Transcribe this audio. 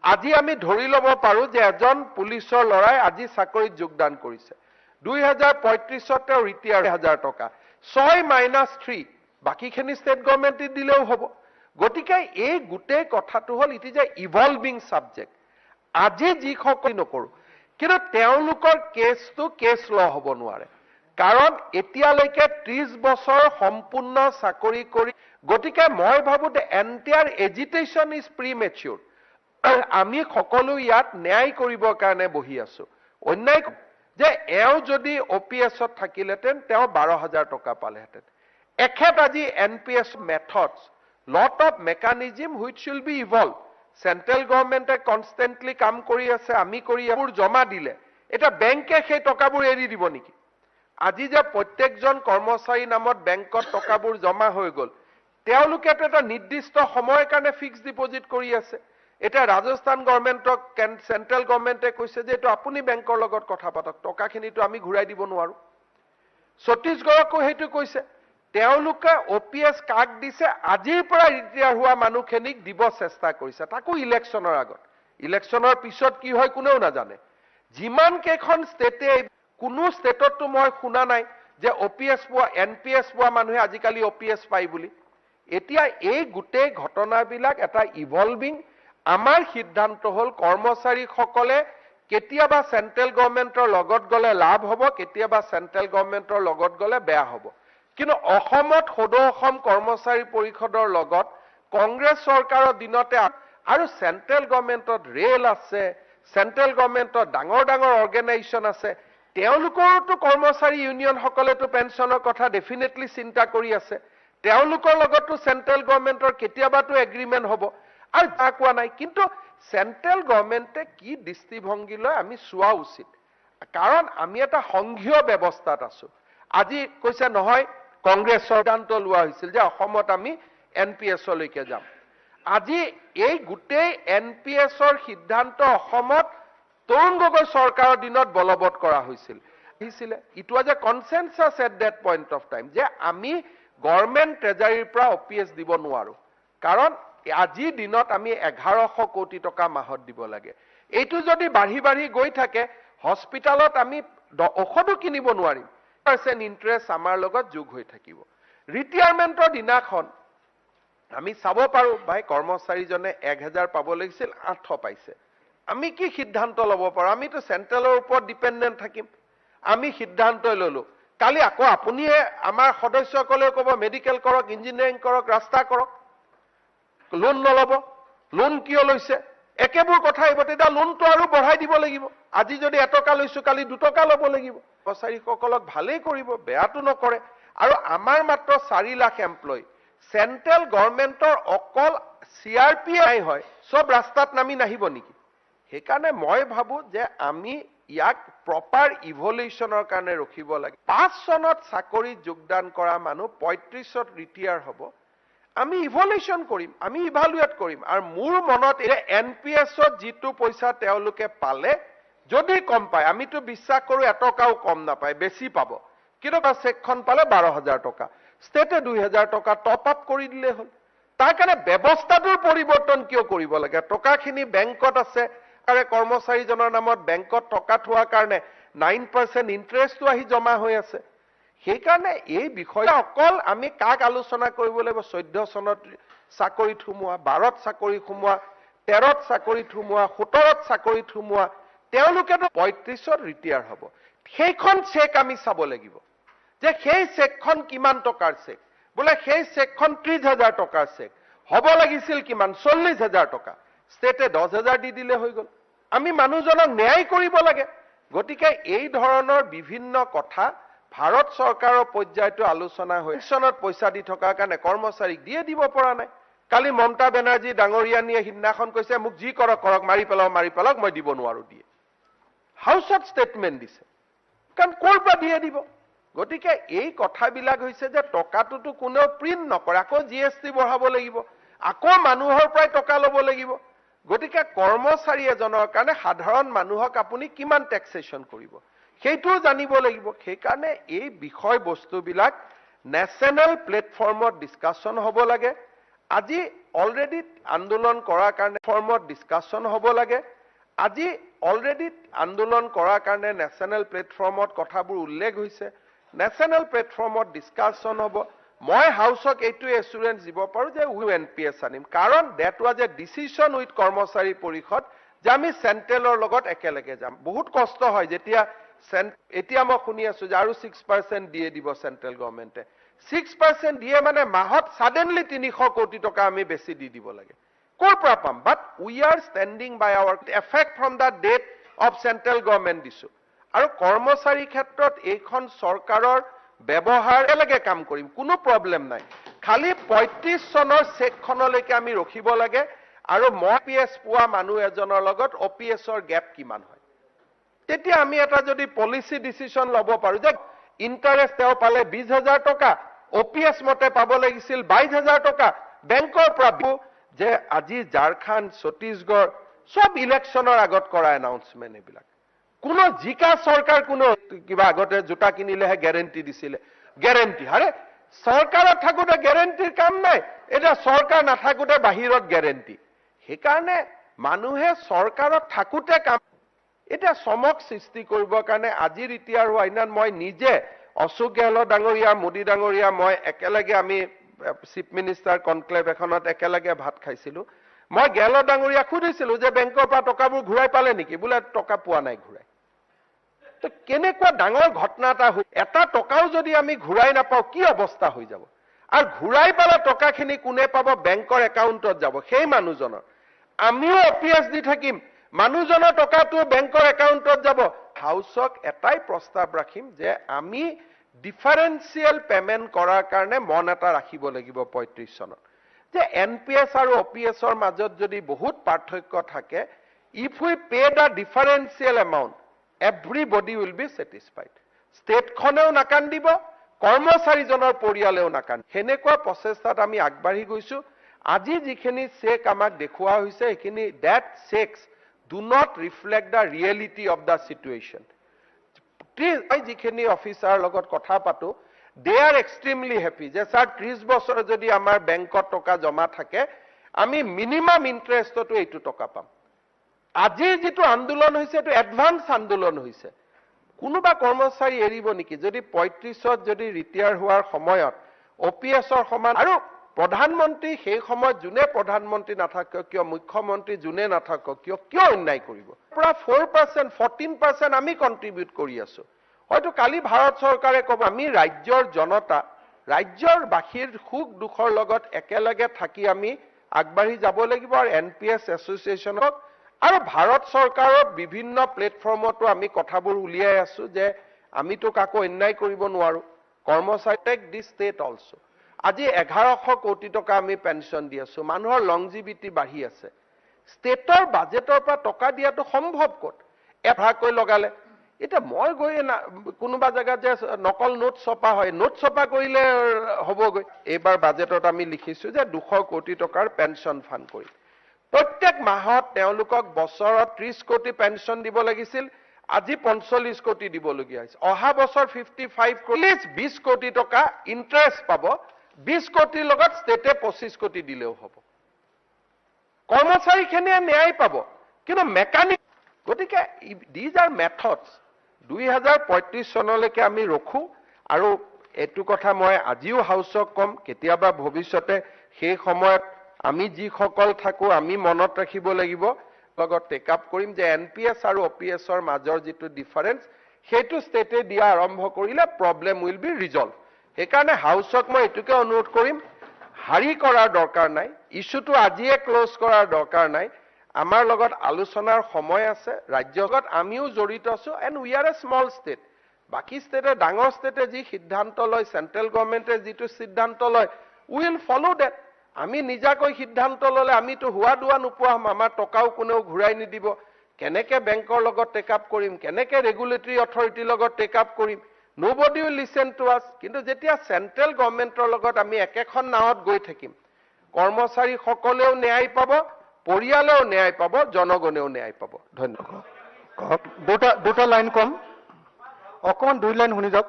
আজি আমি ধৰি ল'ব পাৰো যে এজন পুলিচৰ লৰাই আজি চাকৰিত যোগদান কৰিছে 2035 ত ৰিটায়াৰ 1000 টকা 6 - 3 বাকিখিনি ষ্টেট গভৰ্ণমেণ্টে দিলেও হ'ব গতিকে এই গোটেই কথাটো হ'ল it is a evolving subject আজি যি সকল নকৰো কিন্তু তেওঁলোকৰ কেছটো কেছ ল হ'ব নোৱাৰে কাৰণ এতিয়ালৈকে 30 বছৰ সম্পূৰ্ণ চাকৰি কৰি গতিকে মই ভাবো যে এন্টায়াৰ এজিটেশন ইজ প্ৰিমেচিউৰ আমি সকলো ইয়াত ন্যায় কৰিবৰ কাৰণে বহি আছো অন্যায় যে এও যদি ওপিএছত থাকিলেতেন তেও 12000 টকা পালেহেতেন এখেত আজি NPS methods lot of mechanism which will be evolved central গভর্নমেন্টে কনস্ট্যান্টলি কাম কৰি আছে আমি কৰি আবুৰ জমা দিলে এটা বেংকে সেই টকাবোৰ এৰি দিব নেকি আজি যে প্ৰত্যেকজন কৰ্মচাৰী নামত বেংকত টকাবোৰ জমা হৈ গল তেওঁলোকে এটা নিৰ্দিষ্ট সময়ৰ কাৰণে ফিক্স ডিপোজিট কৰি আছে এটা ৰাজস্থান গভৰ্নমেন্টক সেন্ট্ৰাল গভৰ্নমেন্টে কৈছে যে এটো আপুনি বেংকৰ লগত কথা পাতক টকাখিনিটো আমি ঘূৰাই দিব নোৱাৰো ছত্তীশগড়কো হেতু কৈছে তেওঁলোকে ওপিএছ কাক দিছে আজিৰ পৰা ৰিটায়াৰ হোৱা মানুহখিনিক দিব চেষ্টা কৰিছে তাকো ইলেকশ্যনৰ আগত ইলেকশ্যনৰ পিছত কি হয় কোনেও নাজানে যিমান কেখন ষ্টেটে কোনো ষ্টেটতো মই শুনা নাই যে ওপিএছ পোৱা এনপিএছ পোৱা মানুহে আজিকালি ওপিএছ পাই বুলি এতিয়া এই গোটেই ঘটনাবিলাক এটা ইভলভিং আমাৰ সিদ্ধান্ত হ'ল কৰ্মচাৰীসকলে কেতিয়াবা সেন্ট্ৰাল গভৰ্নমেন্টৰ লগত গলে লাভ হ'ব কেতিয়াবা সেন্ট্ৰাল গভৰ্নমেন্টৰ লগত গলে বেয়া হ'ব কিন্তু অসমত সদৌ অসম কৰ্মচাৰী পৰিষদৰ লগত কংগ্ৰেছ চৰকাৰৰ দিনতে আৰু সেন্ট্ৰাল গভৰ্নমেন্টত ৰেল আছে সেন্ট্ৰাল গভৰ্নমেন্টত ডাঙৰ ডাঙৰ অৰ্গেনাইজেশ্যন আছে তেওঁলোকৰটো কৰ্মচাৰী ইউনিয়ন সকলেটো পেনশনৰ কথা ডেফিনেটলি চিন্তা কৰি আছে তেওঁলোকৰ লগতো সেন্ট্ৰাল গভৰ্নমেন্টৰ কেতিয়াবাটো এগ্ৰিমেন্ট হ'ব আৰু তা কোৱা নাই কিন্তু সেন্ট্ৰাল গভৰ্নমেন্টে কি দৃষ্টিভংগী লয় আমি চোৱা উচিত কাৰণ আমি এটা সংঘীয় ব্যৱস্থাত আছো আজি কৈছে নহয় কংগ্ৰেছ সিদ্ধান্ত লোৱা হৈছিল যে অসমত আমি এনপিএছলৈকে যাম আজি এই গোটেই এনপিএছৰ সিদ্ধান্ত অসমত তৰুণ গগৈ চৰকাৰৰ দিনত বলবৎ কৰা হৈছিল it was A consensus at that point of time যে আমি গভৰ্নমেন্ট ট্ৰেজাৰীৰ পৰা ওপিএছ দিব নোৱাৰো কাৰণ আজি দিনত আমি 1100 কোটি টকা মাহত দিব লাগে এইটো যদি বাঢ়ি বাঢ়ি গৈ থাকে হস্পিটালত আমি ঔষধো কিনিব নোৱাৰিম ইন্টাৰেষ্ট আমাৰ লগত যোগ হৈ থাকিব ৰিটায়াৰমেন্টৰ দিনাখন আমি চাব পাৰো ভাই কৰ্মচাৰীজনে 1000 পাব লাগিছিল 800 পাইছে আমি কি সিদ্ধান্ত ল'ব পাৰো আমিতো সেন্ট্ৰেলৰ ওপৰত ডিপেন্ডেন্ট থাকিম আমি সিদ্ধান্ত ললো কালি আকৌ আপুনি আমাৰ সদস্যসকলে ক'ব মেডিকেল কৰক ইঞ্জিনিয়াৰিং কৰক ৰাস্তা কৰক লোন নলব লোন কিয় লৈছে একেবোৰ কথা আহিব তেতিয়া লোনটো আৰু বঢ়াই দিব লাগিব আজি যদি 1 টকা লৈছো কালি 2 টকা ল'ব লাগিব কৰ্মচাৰীসকলক ভালেই কৰিব বেয়াটো নকৰে আৰু আমাৰ মাত্ৰ 4 লাখ এমপ্লয়ী সেন্ট্ৰাল গভৰ্নমেন্টৰ অকল সিআৰপিআই হয় সব ৰাস্তাত নামি নাহিব নেকি সেইকাৰণে মই ভাবো যে আমি ইয়াক প্ৰপাৰ ইভলিউশনৰ কাৰণে ৰখিব লাগে 5 চনত চাকৰি যোগদান কৰা মানুহ 35ত ৰিটায়াৰ হ'ব আমি ইভলিউশন কৰিম আমি ইভালুৱেট কৰিম আৰু মোৰ মনত এনপিএছত যিটো পইচা তেওঁলোকে পালে যদি কম পায় আমিতো বিশ্বাস কৰো এটকাও কম নাপায় বেছি পাব কিন্তু চেকখন পালে 12000 টকা ষ্টেটে 2000 টকা টপ আপ কৰি দিলে হ'ল তাৰ কাৰণে ব্যৱস্থাটোৰ পৰিৱৰ্তন কিয় কৰিব লাগে টকাখিনি বেংকত আছে আৰু কৰ্মচাৰীজনৰ নামত বেংকত টকা থোৱাৰ কাৰণে 9% ইন্টাৰেষ্টটো আহি জমা হৈ আছে সেইকাৰণে এই বিষয় অকল আমি কাক আলোচনা কৰিব লাগিব 14 চনত চাকৰি থুমুৱা 12ত চাকৰি থুমুৱা 13ত চাকৰি থুমুৱা 17ত চাকৰি থুমুৱা তেওঁলোকেতো 35ত ৰিটায়াৰ হ'ব সেইখন চেক আমি চাব লাগিব যে সেই চেকখন কিমান টকাৰ চেক বোলে সেই চেকখন 30000 টকাৰ চেক হ'ব লাগিছিল কিমান 40000 টকা ষ্টেটে 10000 দি দিলে হৈ গল আমি মানুহজনক ন্যায় কৰিব লাগে গতিকে এই ধৰণৰ বিভিন্ন কথা ভাৰত চৰকাৰৰ পৰ্যায়টো আলোচনা হৈ চনত পইচা দি থকাৰ কাৰণে কৰ্মচাৰীক দিয়ে দিব পৰা নাই কালি মমতা বেনাৰ্জী ডাঙৰীয়ানীয়ে হিন্নাখন কৈছে মোক যি কৰক কৰক মাৰি পেলাওক মই দিব নোৱাৰো দিয়ে হাউচত ষ্টেটমেন্ট দিছে কাৰণ ক'ৰ পৰা দিয়ে দিব গতিকে এই কথাবিলাক হৈছে যে টকাটোতো কোনেও প্ৰিন্ট নকৰে আকৌ জিএসটি বঢ়াব লাগিব আকৌ মানুহৰ পৰাই টকা ল'ব লাগিব গতিকে কৰ্মচাৰী এজনৰ কাৰণে সাধাৰণ মানুহক আপুনি কিমান ট্যাক্সেশন কৰিব সেইটো জানিব লাগিব সেইকাৰণে এই বিষয় বস্তুবিলাক ন্যাশনাল প্লেটফৰ্মত ডিসকাশন হ'ব লাগে আজি অলৰেডি আন্দোলন কৰাৰ কাৰণে ফৰ্মত ডিসকাশন হ'ব লাগে আজি অলৰেডি আন্দোলন কৰাৰ কাৰণে নেশনাল প্লেটফৰ্মত কথাবোৰ উল্লেখ হৈছে নেশনাল প্লেটফৰ্মত ডিসকাশন হ'ব মই হাউসক এইটো এসুৰেন্স দিব পাৰো যে উই এনপিএস আনিম কাৰণ that was a decision with কৰ্মচাৰী পৰিষদ যে আমি সেন্ট্ৰেলৰ লগত একেলগে যাম বহুত কষ্ট হয় যেতিয়া এতিয়া মই শুনি আছো যে আৰু 6% দিয়ে দিব সেন্ট্ৰেল গভৰ্নমেন্টে 6% দিয়ে মানে মাহত সাডেনলি 300 কোটি টকা আমি বেছি দি দিব লাগে কৰ পৰা পাম but we are standing by our effect from the date of central government দিছো আৰু কৰ্মচাৰী ক্ষেত্ৰত এইখন চৰকাৰৰ ব্যৱহাৰ এলাগে কাম কৰিম কোনো প্ৰবলেম নাই খালি 35 চনৰ চেকখনলৈকে আমি ৰখিব লাগে আৰু মপিএস পোৱা মানুহ এজনৰ লগত ওপিএছৰ গ্যাপ কিমান হয় তেতিয়া আমি এটা যদি পলিসি ডিসিশন লব পাৰো যে ইন্টারেস্ট তেও পালে 20000 টকা ওপিএস মতে পাব লাগিছিল 22000 টকা বেংকৰ পৰা যে আজি ঝাৰখণ্ড ছত্তীশগড় সব ইলেকশনৰ আগত কৰা এনাউন্সমেন্ট এবিলাক কোনো জিকা সরকার কোনো কিবা আগতে জোতা কিনিলেহে গ্যারেন্টি দিছিলে গ্যারেন্টি আরে সরকারত থাকুতে গ্যাৰেন্টিৰ কাম নাই এটা সৰকাৰ নাথাকুতে বাহিৰত গ্যাৰেন্টি সেইকাৰণে মানুহে সৰকাৰত থাকুতে কাম এটা সমক সৃষ্টি কৰিবৰ কাৰণে আজিৰ ইতিহাস আইনান মই নিজে অশোক গেহলত ডাঙৰীয়া মোদী ডাঙৰীয়া মই একেলগে আমি চিফ মিনিষ্টাৰ কনক্লেভ এখনত একেলগে ভাত খাইছিলো মই গেহলত ডাঙৰীয়া খুদিছিলো যে বেংকৰ পৰা টকাবোৰ ঘূৰাই পালে নেকি বোলে টকা পোৱা নাই ঘূৰাই তো কেনেকুৱা ডাঙৰ ঘটনা এটা টকাও যদি আমি ঘূৰাই নাপাও কি অৱস্থা হৈ যাব আৰু ঘূৰাই পালে টকাখিনি কোনে পাব বেংকৰ একাউণ্টত যাব সেই মানুহজনৰ আমিও ওপিএস দি থাকিম মানুহজনৰ টকাটো বেংকৰ একাউণ্টত যাব হাউসক এটাই প্ৰস্তাৱ ৰাখিম যে আমি ডিফাৰেন্সিয়েল পেমেন্ট কৰাৰ কাৰণে মন এটা ৰাখিব লাগিব 35 চনত যে এনপিএস আৰু ওপিএছৰ মাজত যদি বহুত পাৰ্থক্য থাকে if we pay the differential amount everybody will be satisfied state খনেও নাকান দিব কৰ্মচাৰীজনৰ পৰিয়ালেও নাকান হেনেকুৱা প্ৰচেষ্টাত আমি আগবাঢ়ি গৈছো আজি যিখিনি চেক আমাক দেখুৱা হৈছে এখিনি that checks do not reflect the reality of the situation যিখিনি অফিচাৰ লগত কথা পাতো they are extremely happy যে স্যাৰ 30 বছৰ যদি আমাৰ বেংকত টকা জমা থাকে আমি মিনিমাম ইন্টাৰেষ্টটো এইটো টকা পাম আজি যেটো আন্দোলন হৈছে এটো এডভান্স আন্দোলন হৈছে কোনোবা কৰ্মচাৰী এৰিব নেকি যদি 35ত যদি ৰিটায়াৰ হোৱাৰ সময়ত ওপিএছৰ সমান আৰু প্ৰধানমন্ত্ৰী সেই সময়ত জুনে প্ৰধানমন্ত্ৰী নাথাকে কিয় মুখ্যমন্ত্ৰী জুনে নাথাকে কিয় অন্যায় কৰিব পুৰা 4% 14% আমি কন্ট্ৰিবিউট কৰি আছো হয়তো কালি ভাৰত চৰকাৰে ক'ব আমি ৰাজ্যৰ জনতা ৰাজ্যৰ বাহিৰ সুখ দুখৰ লগত একেলগে থাকি আমি আগবাঢ়ি যাব লাগিব আৰু এনপিএস এছ'চিয়েশ্যনক আৰু ভাৰত চৰকাৰৰ বিভিন্ন প্লেটফৰ্মতো আমি কথাবোৰ উলিয়াই আছো যে আমিতো কাকো অন্যায় কৰিব নোৱাৰো কৰ্মচাৰী টেক দিস ষ্টেট অলসো আজি 1100 কোটি টকা আমি পেনশন দি আছো মানুহৰ লংজিভিটি বাঢ়ি আছে ষ্টেটৰ বাজেটৰ পৰা টকা দিয়াটো সম্ভৱ ক'ত এভাকৈ লগালে এটা মই গৈ কোনোবা জায়গা যে নকল নোট ছপা হয় নোট ছপা কৰিলে হ'বগৈ এবাৰ বাজেটত আমি লিখিছো যে 200 কোটি টকাৰ পেনশন ফান্ড কৰি প্ৰত্যেক মাহত তেওঁলোকক বছৰত 30 কোটি পেনশন দিব লাগিছিল আজি 45 কোটি দিব লগিয়া হৈছে অহা বছৰ 55 কোটি 20 কোটি টকা ইন্টাৰেষ্ট পাব 20 কোটিৰ লগত ষ্টেটে 25 কোটি দিলেও হ'ব কৰ্মচাৰীখিনিয়ে ন্যায় পাব কিন্তু মেকানিক গতিকে these are methods 2035 চনলৈকে আমি ৰখো আৰু এটু কথা মই আজিও হাউসক কম কেতিয়াবা ভৱিষ্যতে সেই সময়ত আমি যি সকল থাকো আমি মনত ৰাখিব লাগিব লগত টেক আপ কৰিম যে এনপিএস আৰু ওপিএছৰ মাজৰ যেটো ডিফাৰেন্স হেতু ষ্টেটে দিয়া আৰম্ভ কৰিলে প্ৰবলেম উইল বি ৰিজলভ সেইকাৰণে হাউসক মই এটুকে অনুৰোধ কৰিম হাৰি কৰাৰ দৰকাৰ নাই ইস্যুটো আজিয়ে ক্লোজ কৰাৰ দৰকাৰ নাই আমাৰ লগত আলোচনাৰ সময় আছে ৰাজ্যগত আমিও জড়িত আছো and we are a small state বাকি ষ্টেটে ডাঙৰ ষ্টেটে যি সিদ্ধান্ত লয় সেন্ট্ৰেল গভৰ্নমেন্টে যিটো সিদ্ধান্ত লয় উইল ফলো দ্যাট আমি নিজাকৈ সিদ্ধান্ত ললে আমিতো হুৱা দুৱা নোপোৱা আমাৰ টকাও কোনেও ঘূৰাই নিদিব কেনেকে বেংকৰ লগত টেক আপ কৰিম কেনেকে ৰেগুলেটৰী অথৰিটিৰ লগত টেক আপ কৰিম nobody will listen to us কিন্তু যেতিয়া সেন্ট্ৰেল গভৰ্নমেন্টৰ লগত আমি একেখন নাৱত গৈ থাকিম কৰ্মচাৰী সকলেও ন্যায় পাব পৰিয়ালেও ন্যায় পাব জনগণেও ন্যায় পাব ধন্যবাদ দুটা লাইন কম অকমান দুই লাইন শুনি যাওক